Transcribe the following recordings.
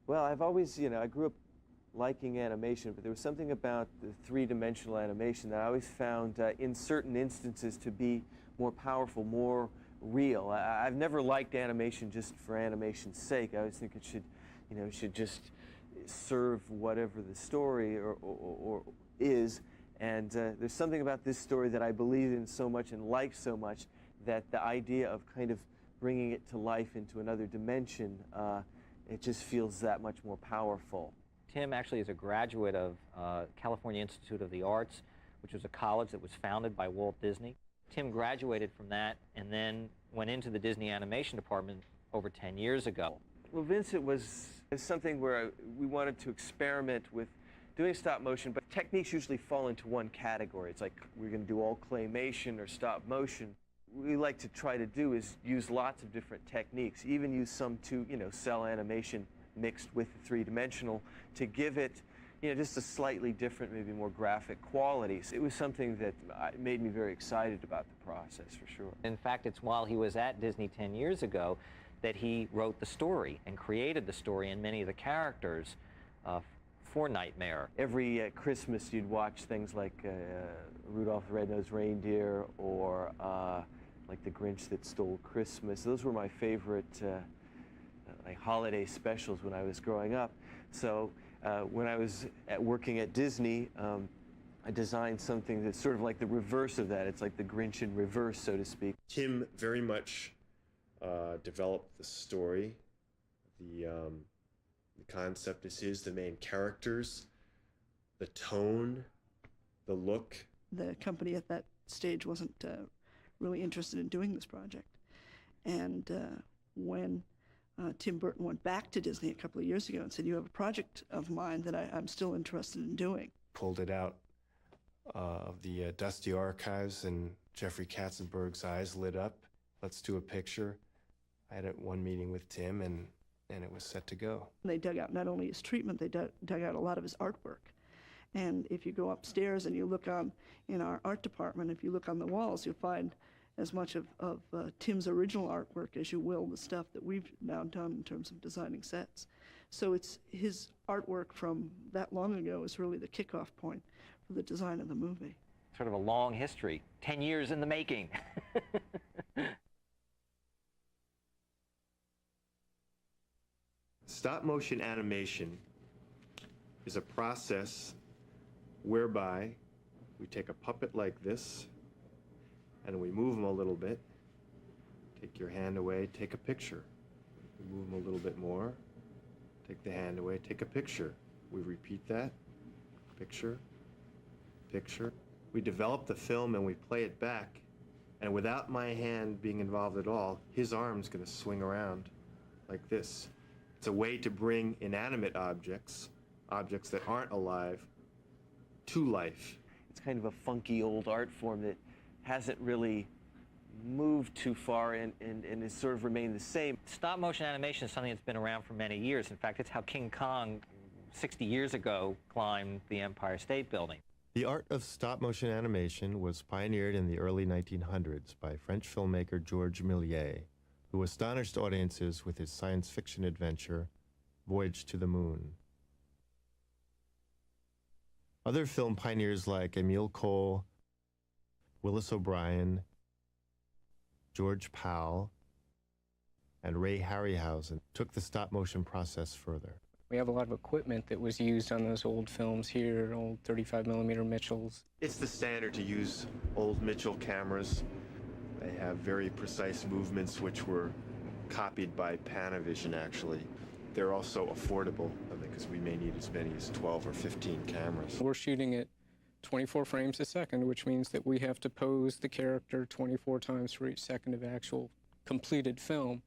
Well, I've always, I grew up liking animation, but there was something about the three-dimensional animation that I always found in certain instances to be more powerful, more real. I've never liked animation just for animation's sake. I always think it should just serve whatever the story or is. And there's something about this story that I believe in so much and like so much that the idea of kind of bringing it to life into another dimension, it just feels that much more powerful. Tim actually is a graduate of California Institute of the Arts, which was a college that was founded by Walt Disney. Tim graduated from that and then went into the Disney animation department over 10 years ago. Well, Vincent was something where we wanted to experiment with doing stop motion, but techniques usually fall into one category. It's like we're going to do all claymation or stop motion. What we like to try to do is use lots of different techniques, even use some cell animation mixed with the three-dimensional to give it, just a slightly different, maybe more graphic qualities. It was something that made me very excited about the process, for sure. In fact, it's while he was at Disney 10 years ago that he wrote the story and created the story and many of the characters for Nightmare. Every Christmas you'd watch things like Rudolph the Red-Nosed Reindeer or like The Grinch That Stole Christmas. Those were my favorite like holiday specials when I was growing up. So when I was working at Disney, I designed something that's sort of like the reverse of that. It's like the Grinch in reverse, so to speak. Tim very much developed the story. The concept is his, the main characters, the tone, the look. The company at that stage wasn't really interested in doing this project. And when Tim Burton went back to Disney a couple of years ago and said, "You have a project of mine that I'm still interested in doing." Pulled it out of the dusty archives, and Jeffrey Katzenberg's eyes lit up. Let's do a picture. I had one meeting with Tim, and it was set to go. They dug out not only his treatment, they dug out a lot of his artwork. And if you go upstairs and you look in our art department, if you look on the walls, you'll find as much of Tim's original artwork as you will the stuff that we've now done in terms of designing sets. So it's his artwork from that long ago is really the kickoff point for the design of the movie. Sort of a long history, 10 years in the making. Stop motion animation is a process whereby we take a puppet like this and we move them a little bit. Take your hand away, take a picture. We move them a little bit more. Take the hand away, take a picture. We repeat that. Picture, picture. We develop the film and we play it back, and without my hand being involved at all, his arm's gonna swing around like this. It's a way to bring inanimate objects that aren't alive, to life. It's kind of a funky old art form that hasn't really moved too far and has sort of remained the same. Stop motion animation is something that's been around for many years. In fact, it's how King Kong 60 years ago climbed the Empire State Building. The art of stop motion animation was pioneered in the early 1900s by French filmmaker Georges Méliès, who astonished audiences with his science fiction adventure, Voyage to the Moon. Other film pioneers like Émile Cole, Willis O'Brien, George Powell, and Ray Harryhausen took the stop-motion process further. We have a lot of equipment that was used on those old films here, old 35mm Mitchells. It's the standard to use old Mitchell cameras. They have very precise movements which were copied by Panavision, actually. They're also affordable because we may need as many as 12 or 15 cameras. We're shooting at 24 frames a second, which means that we have to pose the character 24 times for each second of actual completed film.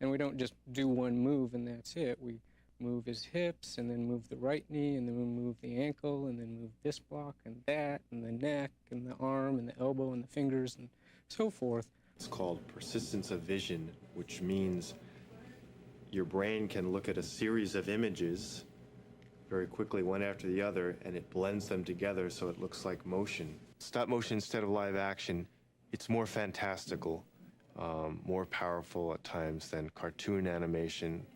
And we don't just do one move and that's it. We move his hips and then move the right knee and then we move the ankle and then move this block and that and the neck and the arm and the elbow and the fingers and so forth. It's called persistence of vision, which means your brain can look at a series of images very quickly, one after the other, and it blends them together so it looks like motion. Stop motion instead of live action, it's more fantastical, more powerful at times than cartoon animation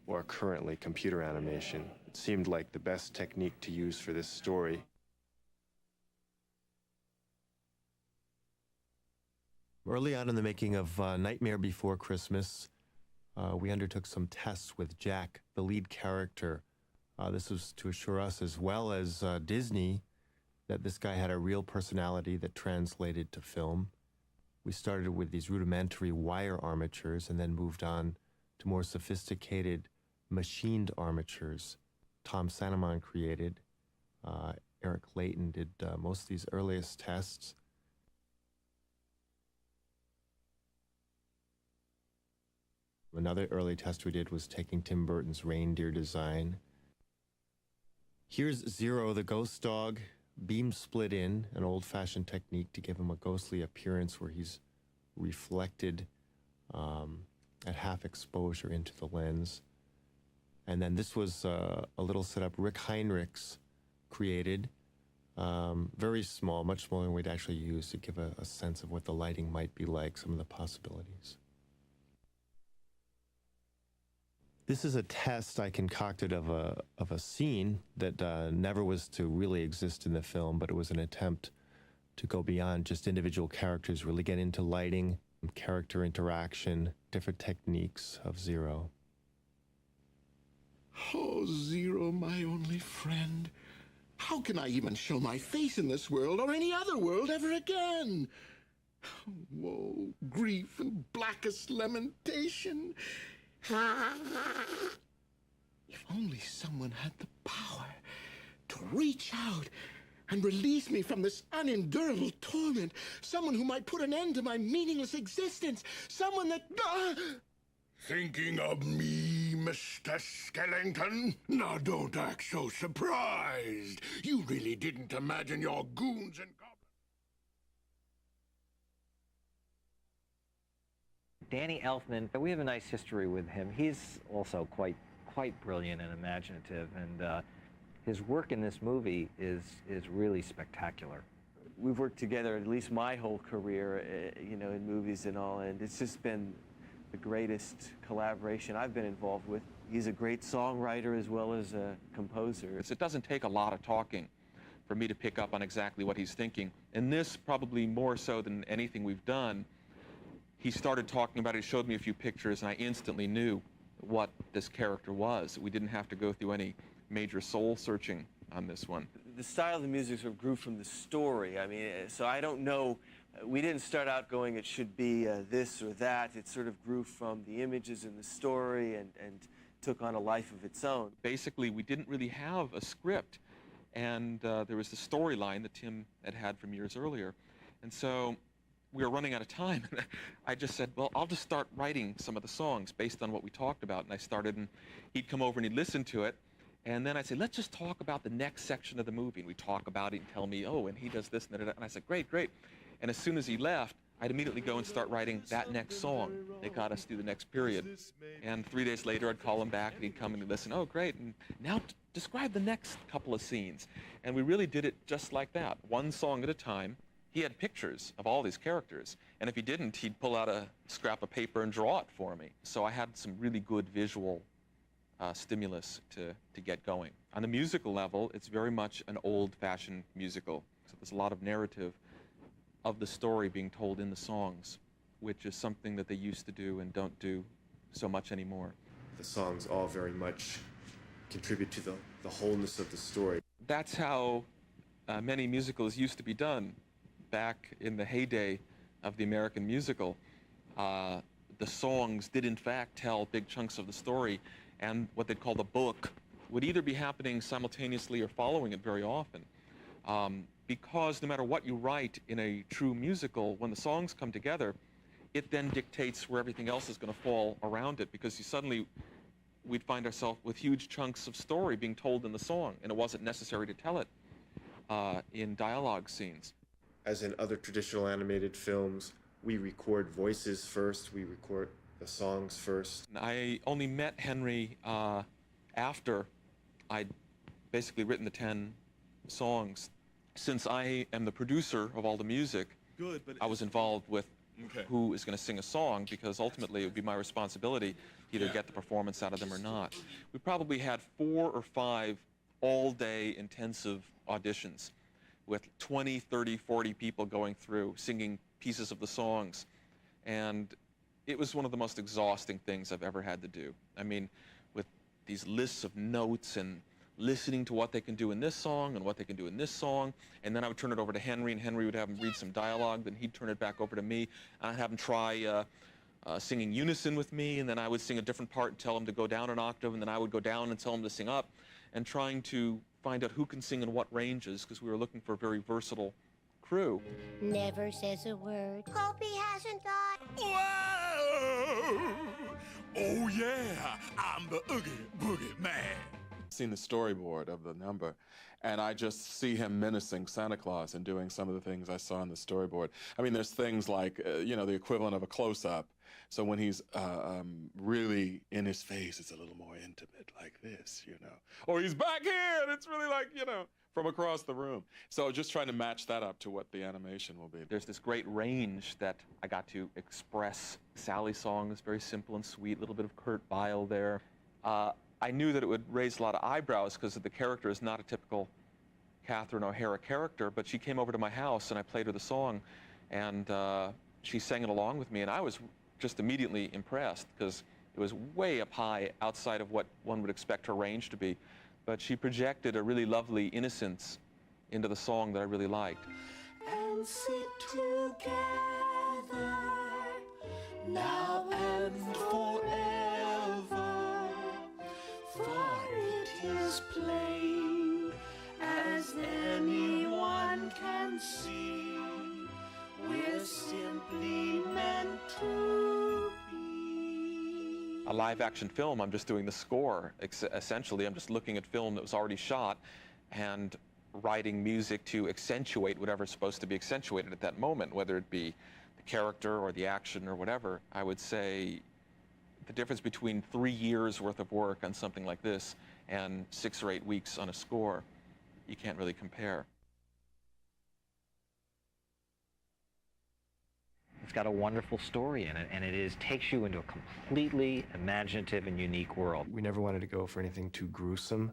or currently computer animation. It seemed like the best technique to use for this story. Early on in the making of Nightmare Before Christmas, we undertook some tests with Jack, the lead character. This was to assure us, as well as Disney, that this guy had a real personality that translated to film. We started with these rudimentary wire armatures and then moved on to more sophisticated machined armatures. Tom Sanamon created. Eric Layton did most of these earliest tests. Another early test we did was taking Tim Burton's reindeer design. Here's Zero, the ghost dog, beam split in, an old-fashioned technique to give him a ghostly appearance where he's reflected at half exposure into the lens. And then this was a little setup Rick Heinrichs created, very small, much smaller than we'd actually use to give a sense of what the lighting might be like, some of the possibilities. This is a test I concocted of a scene that never was to really exist in the film, but it was an attempt to go beyond just individual characters, really get into lighting, character interaction, different techniques of Zero. Oh, Zero, my only friend. How can I even show my face in this world or any other world ever again? Woe, grief, and blackest lamentation. If only someone had the power to reach out and release me from this unendurable torment. Someone who might put an end to my meaningless existence. Someone that... Thinking of me, Mr. Skellington? Now don't act so surprised. You really didn't imagine your goons and goblins... Danny Elfman, we have a nice history with him. He's also quite brilliant and imaginative, and his work in this movie is really spectacular. We've worked together at least my whole career, you know, in movies and all, and it's just been the greatest collaboration I've been involved with. He's a great songwriter as well as a composer. It doesn't take a lot of talking for me to pick up on exactly what he's thinking. And this, probably more so than anything we've done, he started talking about it, he showed me a few pictures, and I instantly knew what this character was. We didn't have to go through any major soul searching on this one. The style of the music sort of grew from the story. I mean, so I don't know, we didn't start out going it should be this or that. It sort of grew from the images in the story and took on a life of its own. Basically, we didn't really have a script, and there was the storyline that Tim had from years earlier. And so we were running out of time, and I just said, well, I'll just start writing some of the songs based on what we talked about. And I started, and he'd come over and he'd listen to it, and then I'd say, let's just talk about the next section of the movie. And we'd talk about it and tell me, oh, and he does this and that. And I said, great, great. And as soon as he left, I'd immediately go and start writing that next song that got us through the next period. And 3 days later, I'd call him back, and he'd come and he'd listen, oh, great, and now describe the next couple of scenes. And we really did it just like that, one song at a time. He had pictures of all these characters, and if he didn't, he'd pull out a scrap of paper and draw it for me. So I had some really good visual stimulus to get going. On the musical level, it's very much an old-fashioned musical. So there's a lot of narrative of the story being told in the songs, which is something that they used to do and don't do so much anymore. The songs all very much contribute to the wholeness of the story. That's how many musicals used to be done. Back in the heyday of the American musical, the songs did in fact tell big chunks of the story, and what they'd call the book would either be happening simultaneously or following it very often. Because no matter what you write in a true musical, when the songs come together, it then dictates where everything else is going to fall around it, because we'd find ourselves with huge chunks of story being told in the song, and it wasn't necessary to tell it in dialogue scenes. As in other traditional animated films, we record voices first, we record the songs first. I only met Henry after I'd basically written the 10 songs. Since I am the producer of all the music, I was involved with who is going to sing a song, because ultimately it would be my responsibility to either get the performance out of them or not. We probably had 4 or 5 all-day intensive auditions with 20, 30, 40 people going through, singing pieces of the songs. And it was one of the most exhausting things I've ever had to do. I mean, with these lists of notes and listening to what they can do in this song and what they can do in this song, and then I would turn it over to Henry, and Henry would have him read some dialogue, then he'd turn it back over to me, and I'd have him try singing unison with me, and then I would sing a different part and tell him to go down an octave, and then I would go down and tell him to sing up, and trying to find out who can sing in what ranges, because we were looking for a very versatile crew. Never says a word. Hope he hasn't died. Whoa! Oh yeah, I'm the Oogie Boogie Man. Seen the storyboard of the number, and I just see him menacing Santa Claus and doing some of the things I saw in the storyboard. I mean, there's things like, you know, the equivalent of a close-up. So when he's really in his face, it's a little more intimate, like this, you know. Or he's back here, and it's really like, you know, from across the room. So just trying to match that up to what the animation will be. There's this great range that I got to express. Sally's song is very simple and sweet, a little bit of Kurt Weill there. I knew that it would raise a lot of eyebrows because the character is not a typical Catherine O'Hara character, but she came over to my house and I played her the song, and she sang it along with me, and I was just immediately impressed because it was way up high outside of what one would expect her range to be. But she projected a really lovely innocence into the song that I really liked. And sit together now and forever, for it is plain as anyone can see, we're simply meant to be. A live action film, I'm just doing the score. Essentially, I'm just looking at film that was already shot and writing music to accentuate whatever's supposed to be accentuated at that moment, whether it be the character or the action or whatever. I would say the difference between 3 years worth of work on something like this and 6 or 8 weeks on a score, you can't really compare. It's got a wonderful story in it, and it takes you into a completely imaginative and unique world. We never wanted to go for anything too gruesome.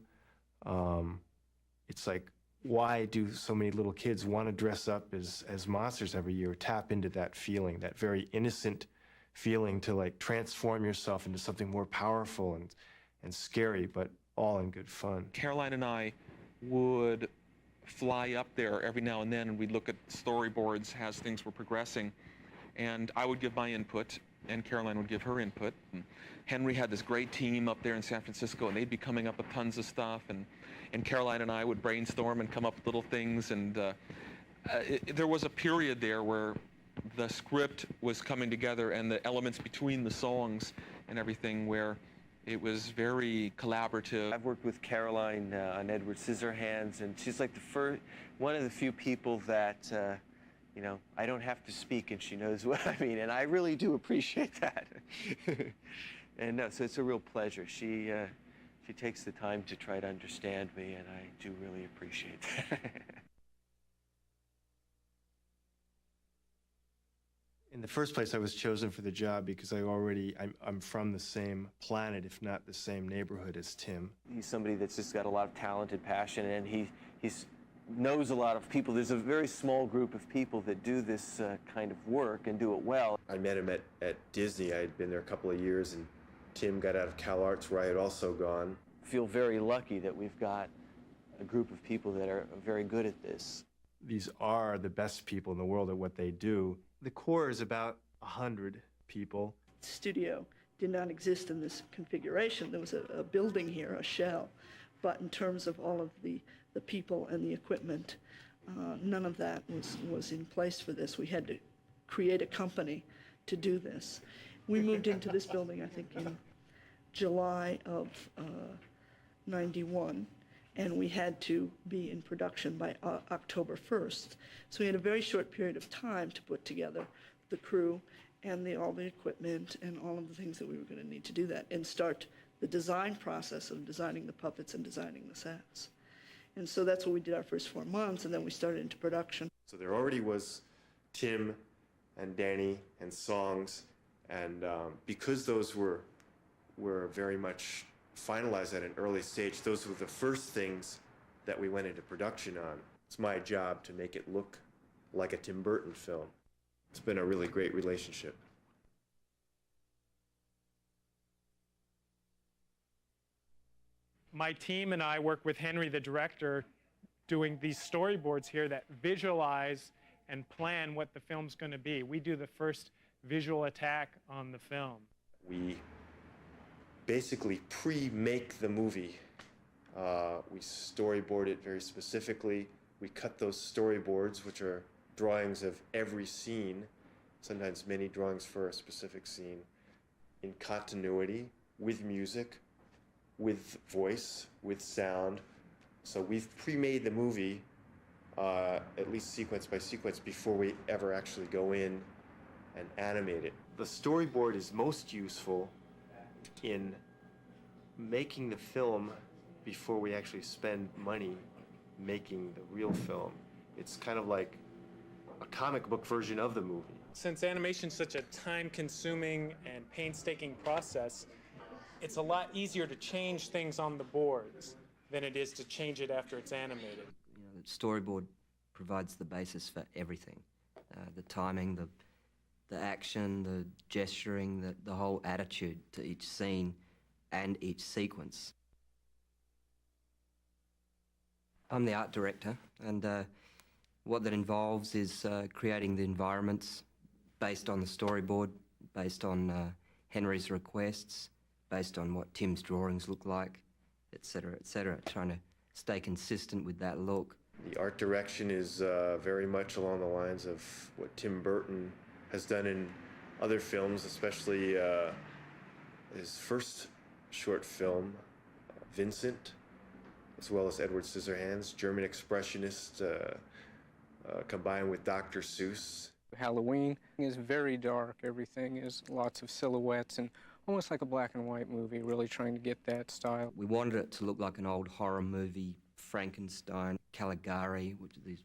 It's like, why do so many little kids want to dress up as monsters every year? Tap into that feeling, that very innocent feeling to like transform yourself into something more powerful and scary, but all in good fun. Caroline and I would fly up there every now and then, and we'd look at storyboards as things were progressing. And I would give my input, and Caroline would give her input. And Henry had this great team up there in San Francisco, and they'd be coming up with tons of stuff. And Caroline and I would brainstorm and come up with little things. And there was a period there where the script was coming together and the elements between the songs and everything where it was very collaborative. I've worked with Caroline on Edward Scissorhands, and she's like one of the few people that you know, I don't have to speak and she knows what I mean, and I really do appreciate that. And no, so it's a real pleasure. She takes the time to try to understand me, and I do really appreciate that. In the first place, I was chosen for the job because I'm from the same planet, if not the same neighborhood as Tim. He's somebody that's just got a lot of talent and passion, and he's knows a lot of people. There's a very small group of people that do this kind of work and do it well. I met him at Disney. I had been there a couple of years, and Tim got out of CalArts, where I had also gone. I feel very lucky that we've got a group of people that are very good at this. These are the best people in the world at what they do. The core is about 100 people. The studio did not exist in this configuration. There was a building here, a shell, but in terms of all of the people and the equipment, none of that was in place for this. We had to create a company to do this. We moved into this building, I think, in July of '91, and we had to be in production by October 1st. So we had a very short period of time to put together the crew and all the equipment and all of the things that we were going to need to do that, and start the design process of designing the puppets and designing the sets. And so that's what we did our first 4 months, and then we started into production. So there already was Tim and Danny and songs, and because those were very much finalized at an early stage, those were the first things that we went into production on. It's my job to make it look like a Tim Burton film. It's been a really great relationship. My team and I work with Henry, the director, doing these storyboards here that visualize and plan what the film's going to be. We do the first visual attack on the film. We basically pre-make the movie. We storyboard it very specifically. We cut those storyboards, which are drawings of every scene, sometimes many drawings for a specific scene, in continuity, with music, with voice, with sound. So we've pre-made the movie, at least sequence by sequence, before we ever actually go in and animate it. The storyboard is most useful in making the film before we actually spend money making the real film. It's kind of like a comic book version of the movie. Since animation's such a time-consuming and painstaking process, it's a lot easier to change things on the boards than it is to change it after it's animated. You know, the storyboard provides the basis for everything. The timing, the action, the gesturing, the whole attitude to each scene and each sequence. I'm the art director, and what that involves is creating the environments based on the storyboard, based on Henry's requests, based on what Tim's drawings look like, etc., trying to stay consistent with that look. The art direction is very much along the lines of what Tim Burton has done in other films, especially his first short film, Vincent, as well as Edward Scissorhands, German expressionist combined with Dr. Seuss. Halloween is very dark. Everything is lots of silhouettes and almost like a black and white movie, really trying to get that style. We wanted it to look like an old horror movie, Frankenstein, Caligari, which are these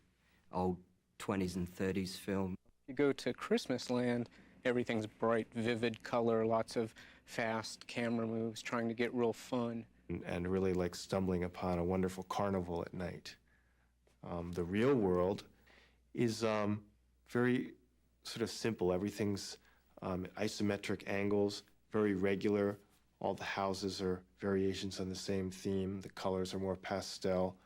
old 20s and 30s film. You go to Christmas Land, everything's bright, vivid color, lots of fast camera moves, trying to get real fun. And really like stumbling upon a wonderful carnival at night. The real world is very sort of simple. Everything's isometric angles, very regular. All the houses are variations on the same theme. The colors are more pastel.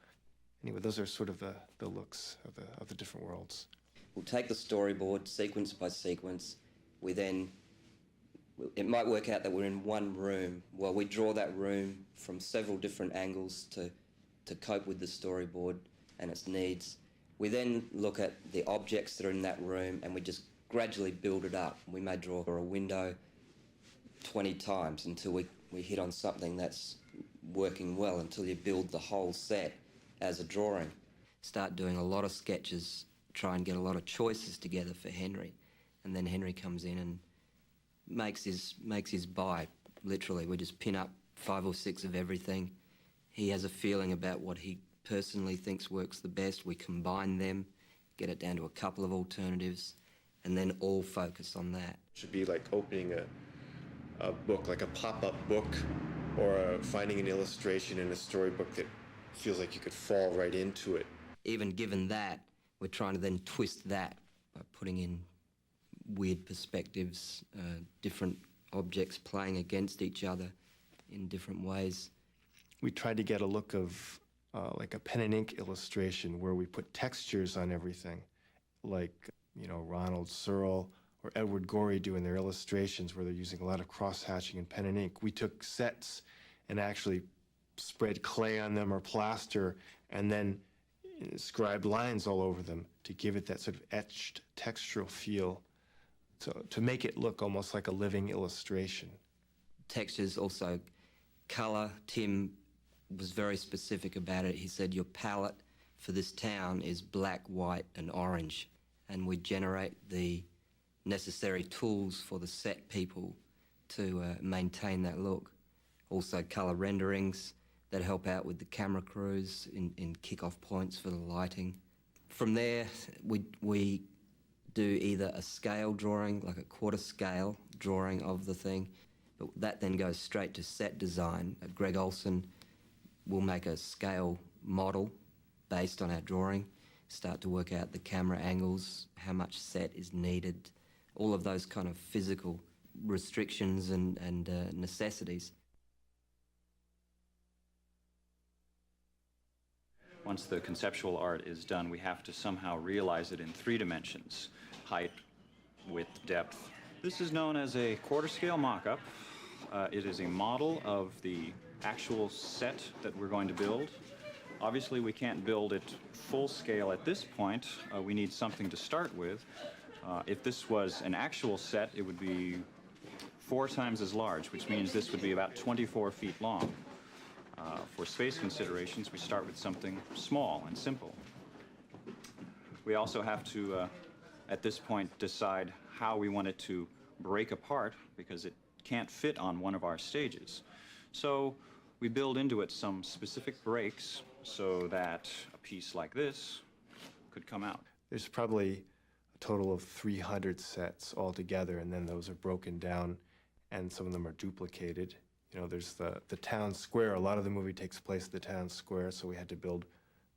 Anyway, those are sort of the looks of the different worlds. We'll take the storyboard sequence by sequence. It might work out that we're in one room. Well, we draw that room from several different angles to cope with the storyboard and its needs. We then look at the objects that are in that room and we just gradually build it up. We may draw a window 20 times until we hit on something that's working well, until you build the whole set as a drawing. Start doing a lot of sketches, try and get a lot of choices together for Henry. And then Henry comes in and makes his buy, literally. We just pin up 5 or 6 of everything. He has a feeling about what he personally thinks works the best. We combine them, get it down to a couple of alternatives, and then all focus on that. It should be like opening a book, like a pop-up book, or finding an illustration in a storybook that feels like you could fall right into it. Even given that, we're trying to then twist that by putting in weird perspectives, different objects playing against each other in different ways. We tried to get a look of like a pen and ink illustration where we put textures on everything, like, you know, Ronald Searle or Edward Gorey doing their illustrations where they're using a lot of cross-hatching and pen and ink. We took sets and actually spread clay on them or plaster and then scribed lines all over them to give it that sort of etched textural feel, to make it look almost like a living illustration. Textures, also color. Tim was very specific about it. He said, your palette for this town is black, white, and orange. And we generate the necessary tools for the set people to maintain that look. Also color renderings that help out with the camera crews in kick-off points for the lighting. From there, we do either a scale drawing, like a quarter scale drawing of the thing, but that then goes straight to set design. Greg Olson will make a scale model based on our drawing, start to work out the camera angles, how much set is needed, all of those kind of physical restrictions and necessities. Once the conceptual art is done, we have to somehow realize it in 3 dimensions: height, width, depth. This is known as a quarter-scale mock-up. It is a model of the actual set that we're going to build. Obviously, we can't build it full scale at this point. We need something to start with. If this was an actual set, it would be 4 times as large, which means this would be about 24 feet long. For space considerations, we start with something small and simple. We also have to, at this point, decide how we want it to break apart, because it can't fit on one of our stages. So we build into it some specific breaks so that a piece like this could come out. There's probably a total of 300 sets altogether, and then those are broken down, and some of them are duplicated. You know, there's the town square. A lot of the movie takes place at the town square, so we had to build,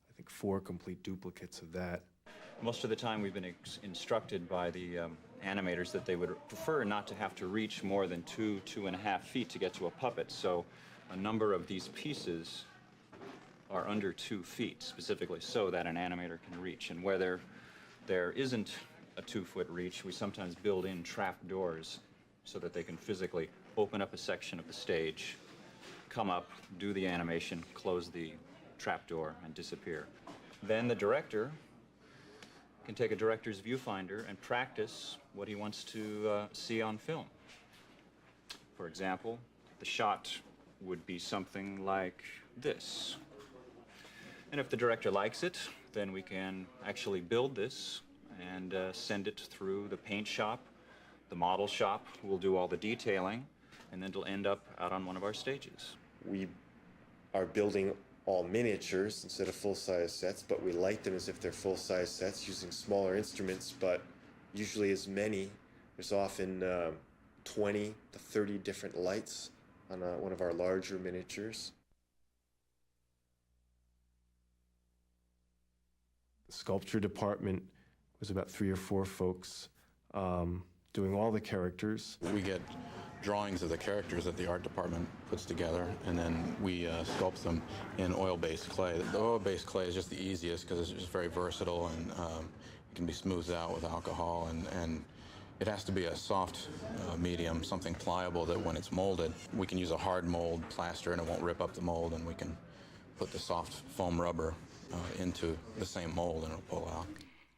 I think, 4 complete duplicates of that. Most of the time we've been instructed by the animators that they would prefer not to have to reach more than 2.5 feet to get to a puppet. So a number of these pieces are under 2 feet, specifically so that an animator can reach. And where there isn't a 2-foot reach, we sometimes build in trap doors so that they can physically open up a section of the stage, come up, do the animation, close the trap door, and disappear. Then the director can take a director's viewfinder and practice what he wants to see on film. For example, the shot would be something like this. And if the director likes it, then we can actually build this and send it through the paint shop, the model shop, who will do all the detailing, and then it'll end up out on one of our stages. We are building all miniatures instead of full-size sets, but we light them as if they're full-size sets using smaller instruments, but usually as many. There's often 20 to 30 different lights on one of our larger miniatures. The sculpture department was about 3 or 4 folks doing all the characters. We get drawings of the characters that the art department puts together, and then we sculpt them in oil-based clay. The oil-based clay is just the easiest because it's just very versatile, and it can be smoothed out with alcohol, and it has to be a soft medium, something pliable that when it's molded, we can use a hard mold plaster and it won't rip up the mold, and we can put the soft foam rubber into the same mold and it'll pull out.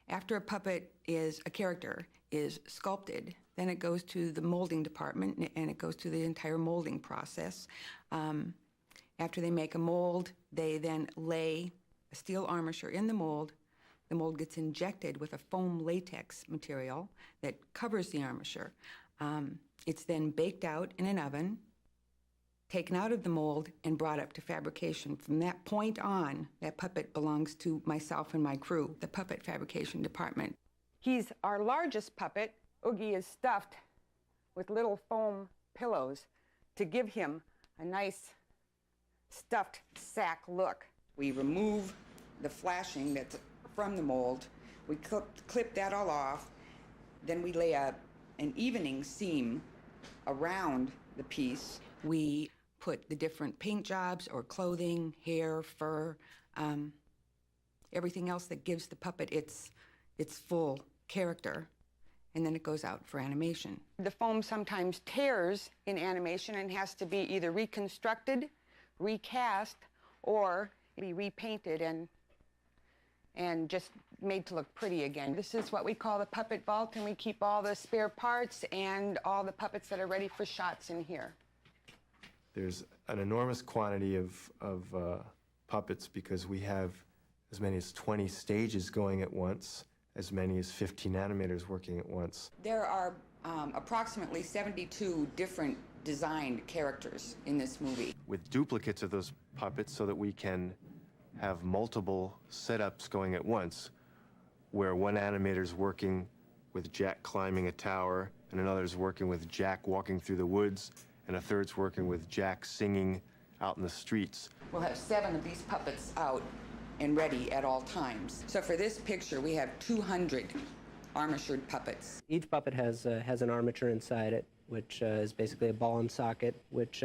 After a character is sculpted, then it goes to the molding department and it goes through the entire molding process. After they make a mold, they then lay a steel armature in the mold. The mold gets injected with a foam latex material that covers the armature. It's then baked out in an oven, taken out of the mold, and brought up to fabrication. From that point on, that puppet belongs to myself and my crew, the puppet fabrication department. He's our largest puppet. Oogie is stuffed with little foam pillows to give him a nice stuffed sack look. We remove the flashing that's from the mold. We clip that all off. Then we lay an evening seam around the piece. We put the different paint jobs or clothing, hair, fur, everything else that gives the puppet its full character, and then it goes out for animation. The foam sometimes tears in animation and has to be either reconstructed, recast, or be repainted and just made to look pretty again. This is what we call the puppet vault, and we keep all the spare parts and all the puppets that are ready for shots in here. There's an enormous quantity of puppets because we have as many as 20 stages going at once, as many as 15 animators working at once. There are approximately 72 different designed characters in this movie. With duplicates of those puppets so that we can have multiple setups going at once, where one animator's working with Jack climbing a tower, and another's working with Jack walking through the woods, and a third's working with Jack singing out in the streets. We'll have 7 of these puppets out and ready at all times. So for this picture, we have 200 armatured puppets. Each puppet has an armature inside it, which is basically a ball and socket, which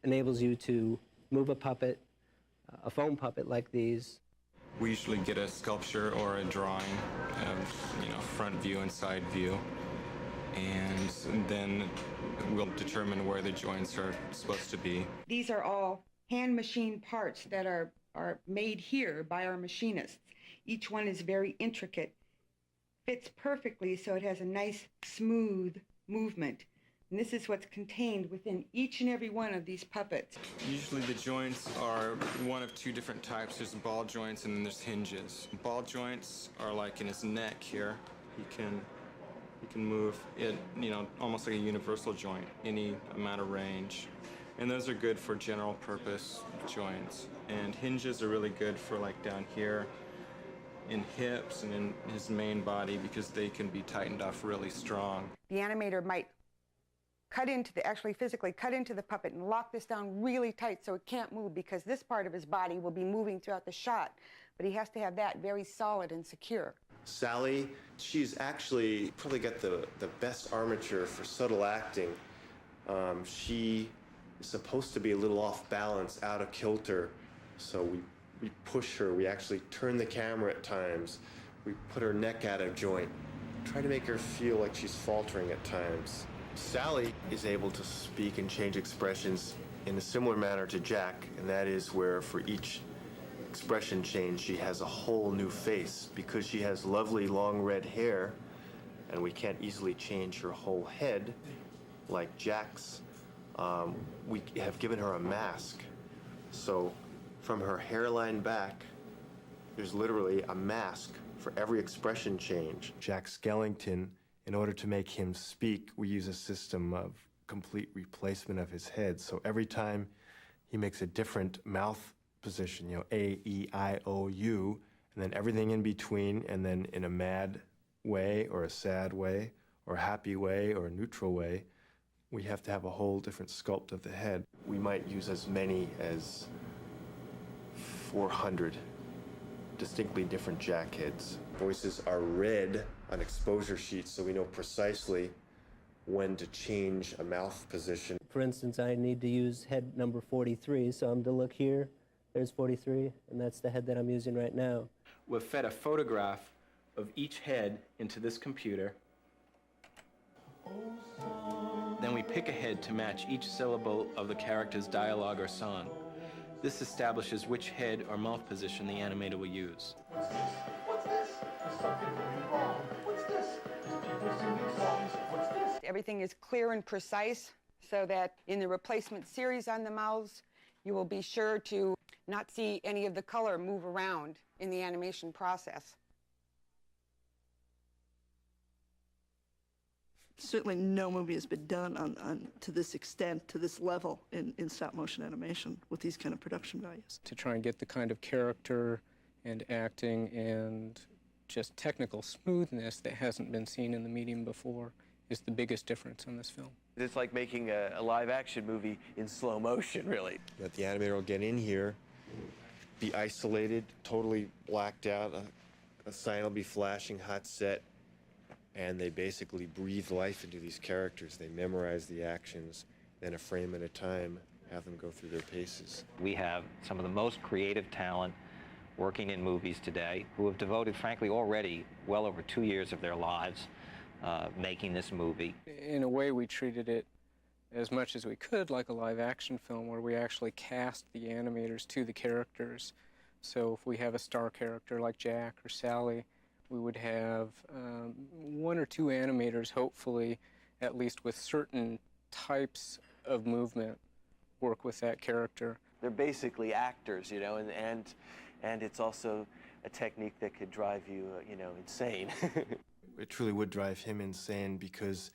enables you to move a puppet, a foam puppet like these. We usually get a sculpture or a drawing of, front view and side view, and then we'll determine where the joints are supposed to be. These are all hand machined parts that are made here by our machinists. Each one is very intricate, fits perfectly so it has a nice smooth movement. And this is what's contained within each and every one of these puppets. Usually the joints are one of 2 different types. There's ball joints and then there's hinges. Ball joints are like in his neck here. He can move it, almost like a universal joint, any amount of range. And those are good for general purpose joints. And hinges are really good for like down here in hips and in his main body because they can be tightened off really strong. The animator might actually physically cut into the puppet and lock this down really tight so it can't move, because this part of his body will be moving throughout the shot, but he has to have that very solid and secure. Sally, she's actually probably got the best armature for subtle acting. She is supposed to be a little off balance, out of kilter, so we push her, we actually turn the camera at times, we put her neck out of joint, try to make her feel like she's faltering at times. Sally is able to speak and change expressions in a similar manner to Jack, and that is where for each expression change she has a whole new face. Because she has lovely long red hair and we can't easily change her whole head like Jack's, we have given her a mask. So from her hairline back, there's literally a mask for every expression change. Jack Skellington, in order to make him speak, we use a system of complete replacement of his head. So every time he makes a different mouth position, A, E, I, O, U, and then everything in between, and then in a mad way or a sad way or a happy way or a neutral way, we have to have a whole different sculpt of the head. We might use as many as 400 distinctly different Jack heads. Voices are read on exposure sheets so we know precisely when to change a mouth position. For instance, I need to use head number 43, so I'm to look here. There's 43, and that's the head that I'm using right now. We've fed a photograph of each head into this computer. Then we pick a head to match each syllable of the character's dialogue or song. This establishes which head or mouth position the animator will use. What's this? What's this? There's something really wrong. What's this? There's people singing songs. What's this? Everything is clear and precise so that in the replacement series on the mouths, you will be sure to not see any of the color move around in the animation process. Certainly no movie has been done to this extent, to this level in stop motion animation with these kind of production values. To try and get the kind of character and acting and just technical smoothness that hasn't been seen in the medium before is the biggest difference on this film. It's like making a live-action movie in slow motion, really. That the animator will get in here, be isolated, totally blacked out, a sign will be flashing, hot set, and they basically breathe life into these characters. They memorize the actions, then a frame at a time, have them go through their paces. We have some of the most creative talent working in movies today who have devoted, frankly, already well over 2 years of their lives making this movie. In a way, we treated it as much as we could like a live-action film where we actually cast the animators to the characters. So if we have a star character like Jack or Sally, we would have 1 or 2 animators, hopefully, at least with certain types of movement, work with that character. They're basically actors, and it's also a technique that could drive you, insane. It truly would drive him insane because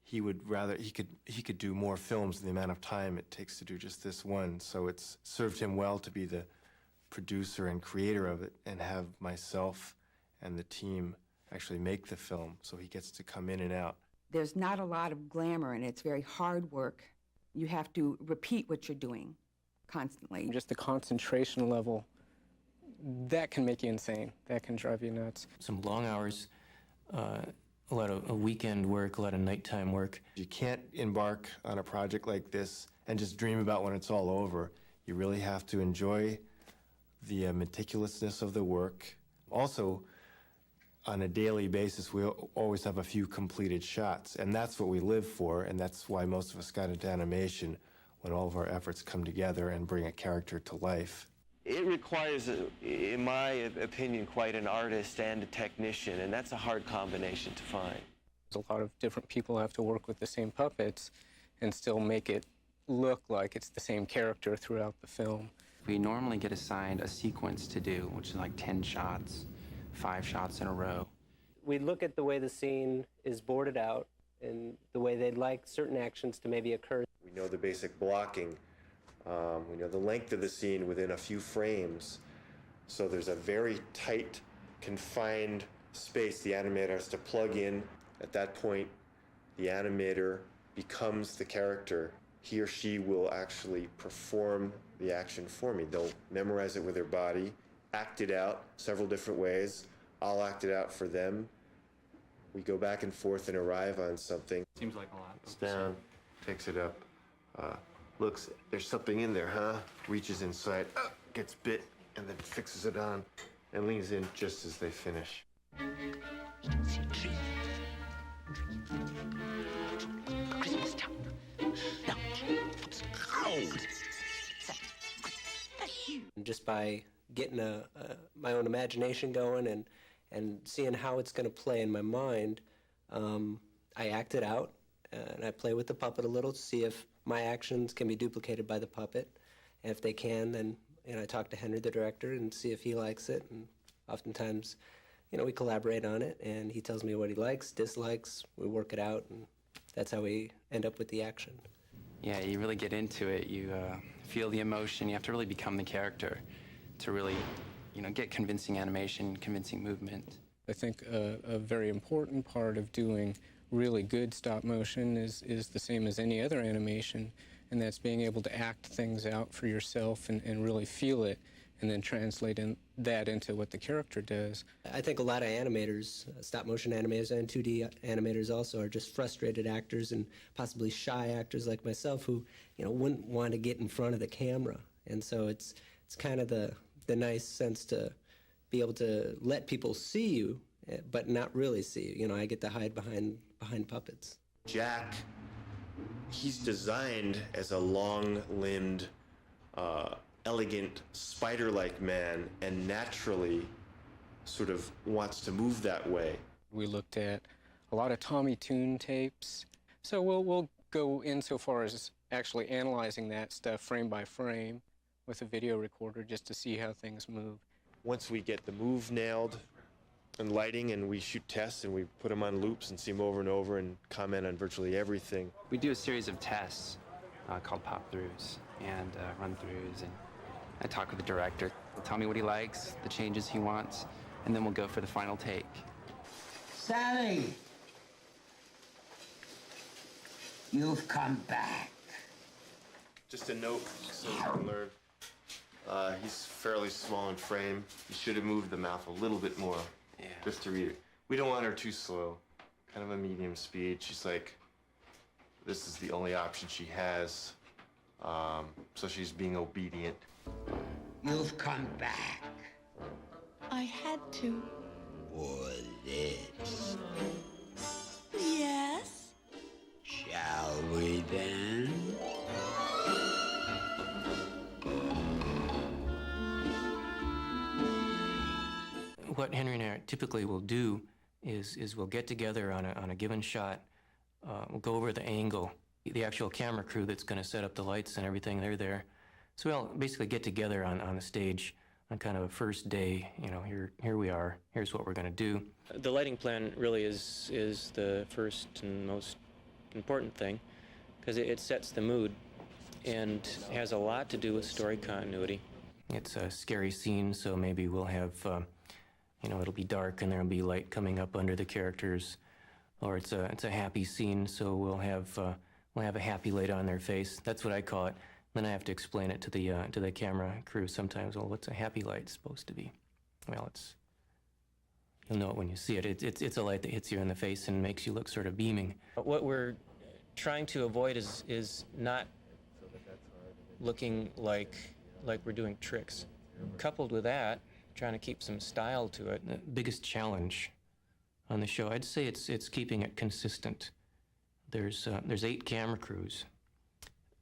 he could do more films in the amount of time it takes to do just this one. So it's served him well to be the producer and creator of it and have myself and the team actually make the film, so he gets to come in and out. There's not a lot of glamour, and it's very hard work. You have to repeat what you're doing constantly. Just the concentration level, that can make you insane. That can drive you nuts. Some long hours, a lot of weekend work, a lot of nighttime work. You can't embark on a project like this and just dream about when it's all over. You really have to enjoy the meticulousness of the work. Also, on a daily basis, we always have a few completed shots, and that's what we live for, and that's why most of us got into animation, when all of our efforts come together and bring a character to life. It requires, in my opinion, quite an artist and a technician, and that's a hard combination to find. A lot of different people have to work with the same puppets and still make it look like it's the same character throughout the film. We normally get assigned a sequence to do, which is like 10 shots, 5 shots in a row. We look at the way the scene is boarded out and the way they'd like certain actions to maybe occur. We know the basic blocking. We know the length of the scene within a few frames. So there's a very tight, confined space the animator has to plug in. At that point, the animator becomes the character. He or she will actually perform the action for me. They'll memorize it with their body, act it out several different ways. I'll act it out for them. We go back and forth and arrive on something. Seems like a lot. It's down, picks it up, looks, there's something in there, huh? Reaches inside, gets bit, and then fixes it on, and leans in just as they finish. Just by getting my own imagination going and seeing how it's going to play in my mind, I act it out, and I play with the puppet a little to see if my actions can be duplicated by the puppet. And if they can, then I talk to Henry, the director, and see if he likes it. And oftentimes, we collaborate on it, and he tells me what he likes, dislikes, we work it out, and that's how we end up with the action. Yeah, you really get into it. You feel the emotion. You have to really become the character to really, get convincing animation, convincing movement. I think a very important part of doing really good stop motion is the same as any other animation, and that's being able to act things out for yourself and really feel it, and then translate that into what the character does. I think a lot of animators, stop-motion animators and 2D animators also, are just frustrated actors and possibly shy actors like myself who, wouldn't want to get in front of the camera. And so it's kind of the nice sense to be able to let people see you, but not really see you. I get to hide behind puppets. Jack, he's designed as a long-limbed, elegant, spider-like man, and naturally sort of wants to move that way. We looked at a lot of Tommy Tune tapes, so we'll go insofar as actually analyzing that stuff frame by frame with a video recorder just to see how things move. Once we get the move nailed and lighting, and we shoot tests and we put them on loops and see them over and over and comment on virtually everything. We do a series of tests called pop-throughs and run-throughs, and I talk with the director. He'll tell me what he likes, the changes he wants, and then we'll go for the final take. Sally! You've come back. Just a note so you can learn. He's fairly small in frame. You should have moved the mouth a little bit more, just to read it. We don't want her too slow, kind of a medium speed. She's like, this is the only option she has, so she's being obedient. You've come back. I had to. For this. Yes? Shall we then? What Henry and I typically will do is we'll get together on a given shot. We'll go over the angle. The actual camera crew that's going to set up the lights and everything, they're there. So we'll basically get together on the stage on kind of a first day, here we are, here's what we're going to do. The lighting plan really is the first and most important thing, because it sets the mood and has a lot to do with story continuity. It's a scary scene, so maybe we'll have, You know, it'll be dark and there'll be light coming up under the characters, or it's a happy scene, so we'll have a happy light on their face. That's what I call it. Then I have to explain it to the camera crew sometimes. Well, what's a happy light supposed to be? Well, you'll know it when you see it. It's a light that hits you in the face and makes you look sort of beaming. What we're trying to avoid is not looking like we're doing tricks. Coupled with that, trying to keep some style to it. The biggest challenge on the show, I'd say it's keeping it consistent. There's 8 camera crews.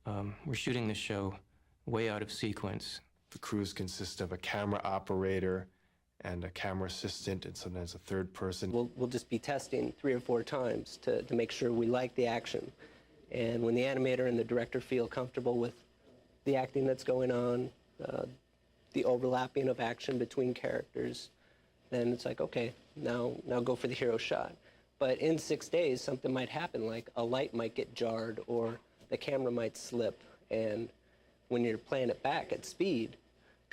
We're shooting the show way out of sequence. The crews consist of a camera operator and a camera assistant and sometimes a third person. We'll just be testing 3 or 4 times to make sure we like the action. And when the animator and the director feel comfortable with the acting that's going on, the overlapping of action between characters, then it's like, okay, now go for the hero shot. But in 6 days, something might happen, like a light might get jarred or the camera might slip. And when you're playing it back at speed,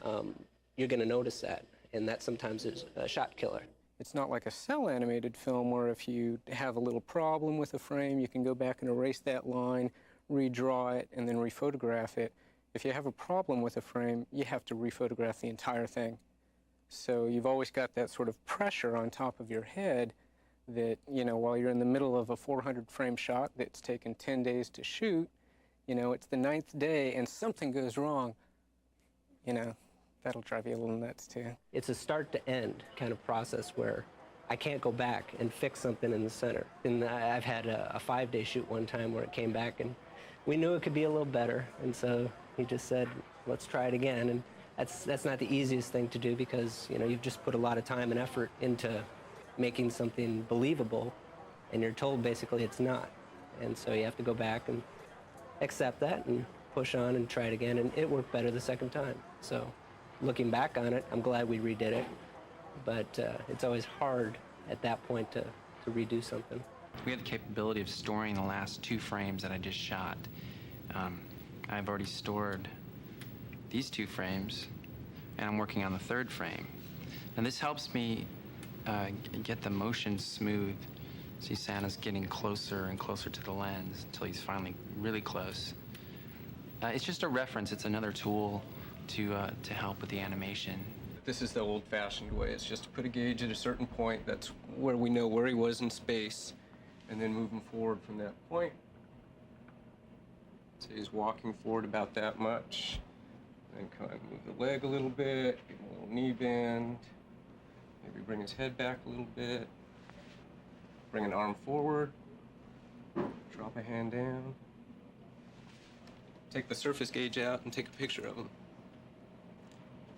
you're going to notice that. And that sometimes is a shot killer. It's not like a cell animated film where if you have a little problem with a frame, you can go back and erase that line, redraw it, and then rephotograph it. If you have a problem with a frame, you have to rephotograph the entire thing. So you've always got that sort of pressure on top of your head that, you know, while you're in the middle of a 400 frame shot that's taken 10 days to shoot, you know, it's the 9th day and something goes wrong, you know, that'll drive you a little nuts too. It's a start to end kind of process where I can't go back and fix something in the center. And I've had a 5-day shoot one time where it came back and we knew it could be a little better. And so he just said, let's try it again. And that's not the easiest thing to do because, you know, you've just put a lot of time and effort into making something believable and you're told basically it's not. And so you have to go back and accept that and push on and try it again. And it worked better the second time. So looking back on it, I'm glad we redid it. But it's always hard at that point to redo something. We had the capability of storing the last 2 frames that I just shot. I've already stored these 2 frames, and I'm working on the 3rd frame. And this helps me get the motion smooth. See, Santa's getting closer and closer to the lens until he's finally really close. It's just a reference. It's another tool to help with the animation. This is the old-fashioned way. It's just to put a gauge at a certain point. That's where we know where he was in space, and then moving forward from that point. So he's walking forward about that much. Then kind of move the leg a little bit, give him a little knee bend. Maybe bring his head back a little bit. Bring an arm forward. Drop a hand down. Take the surface gauge out and take a picture of him.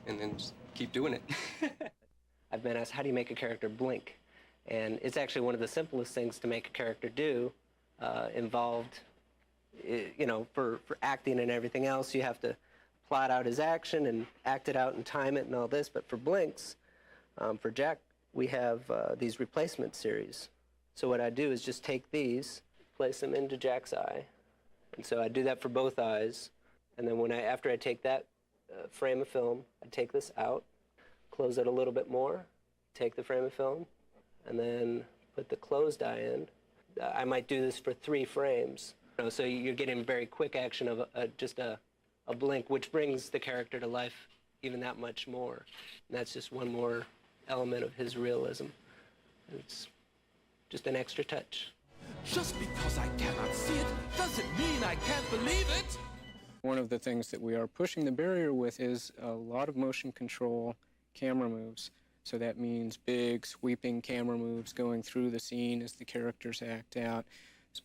And then just keep doing it. I've been asked, how do you make a character blink? And it's actually one of the simplest things to make a character do, involved, you know, for acting and everything else. You have to plot out his action and act it out and time it and all this. But for blinks, for Jack, we have these replacement series. So what I do is just take these, place them into Jack's eye. And so I do that for both eyes. And then after I take that frame of film, I take this out, close it a little bit more, take the frame of film, and then put the closed eye in. I might do this for 3 frames. You know, so you're getting very quick action of just a blink, which brings the character to life even that much more. And that's just one more element of his realism. It's just an extra touch. Just because I cannot see it doesn't mean I can't believe it. One of the things that we are pushing the barrier with is a lot of motion control camera moves. So that means big, sweeping camera moves going through the scene as the characters act out.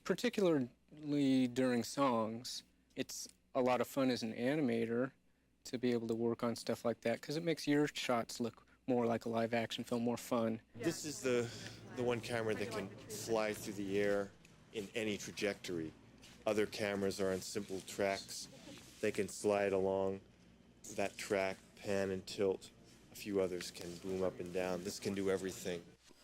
Particularly during songs, it's a lot of fun as an animator to be able to work on stuff like that because it makes your shots look more like a live action film, more fun. This is the one camera that can fly through the air in any trajectory. Other cameras are on simple tracks. They can slide along that track, pan and tilt. A few others can boom up and down. This can do everything.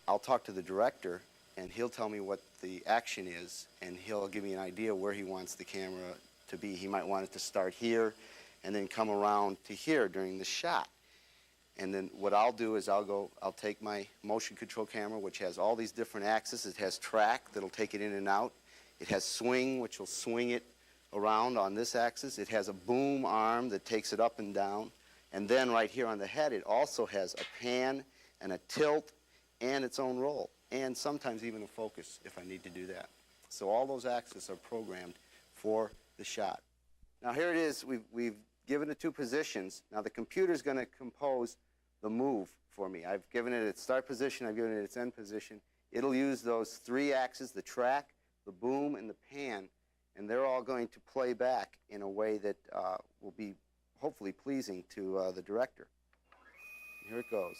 I'll talk to the director, and he'll tell me what the action is, and he'll give me an idea where he wants the camera to be. He might want it to start here and then come around to here during the shot. And then what I'll do is I'll take my motion control camera, which has all these different axes. It has track that'll take it in and out. It has swing, which will swing it around on this axis. It has a boom arm that takes it up and down. And then right here on the head, it also has a pan and a tilt and its own roll, and sometimes even a focus if I need to do that. So all those axes are programmed for the shot. Now here it is. We've given it 2 positions. Now the computer's going to compose the move for me. I've given it its start position. I've given it its end position. It'll use those 3 axes, the track, the boom, and the pan, and they're all going to play back in a way that will be hopefully pleasing to the director. Here it goes.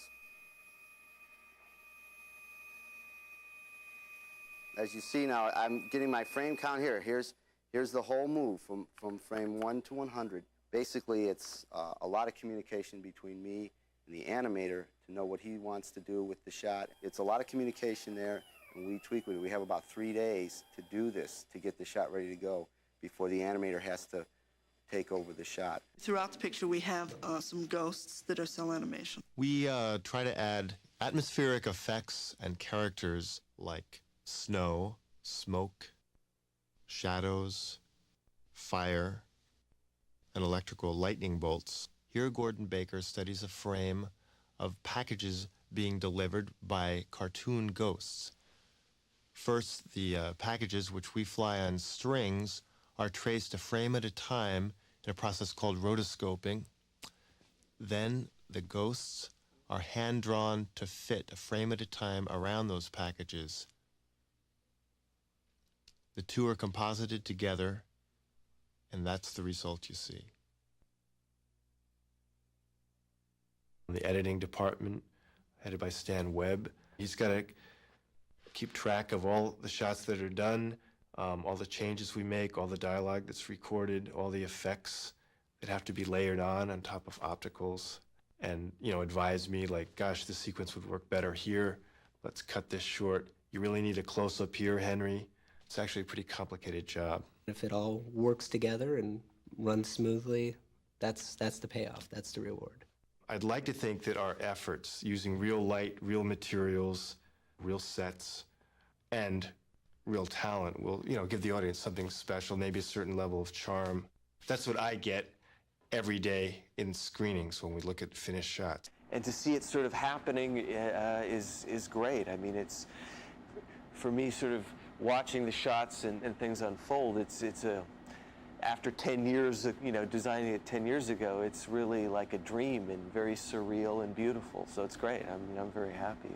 As you see now, I'm getting my frame count here. Here's the whole move from frame 1 to 100. Basically, it's a lot of communication between me and the animator to know what he wants to do with the shot. It's a lot of communication there, and we tweak with it. We have about 3 days to do this, to get the shot ready to go before the animator has to take over the shot. Throughout the picture, we have some ghosts that are cell animation. We try to add atmospheric effects and characters like snow, smoke, shadows, fire, and electrical lightning bolts. Here, Gordon Baker studies a frame of packages being delivered by cartoon ghosts. First, the packages, which we fly on strings, are traced a frame at a time in a process called rotoscoping. Then the ghosts are hand-drawn to fit a frame at a time around those packages. The 2 are composited together, and that's the result you see. The editing department, headed by Stan Webb, he's got to keep track of all the shots that are done, all the changes we make, all the dialogue that's recorded, all the effects that have to be layered on top of opticals, and, you know, advise me like, gosh, this sequence would work better here. Let's cut this short. You really need a close-up here, Henry. It's actually a pretty complicated job. If it all works together and runs smoothly, that's the payoff. That's the reward. I'd like to think that our efforts using real light, real materials, real sets, and real talent will, you know, give the audience something special, maybe a certain level of charm. That's what I get every day in screenings when we look at finished shots. And to see it sort of happening is great. I mean, it's, for me, sort of watching the shots and things unfold, it's after 10 years, you know, designing it 10 years ago, it's really like a dream and very surreal and beautiful. So it's great. I mean, I'm very happy.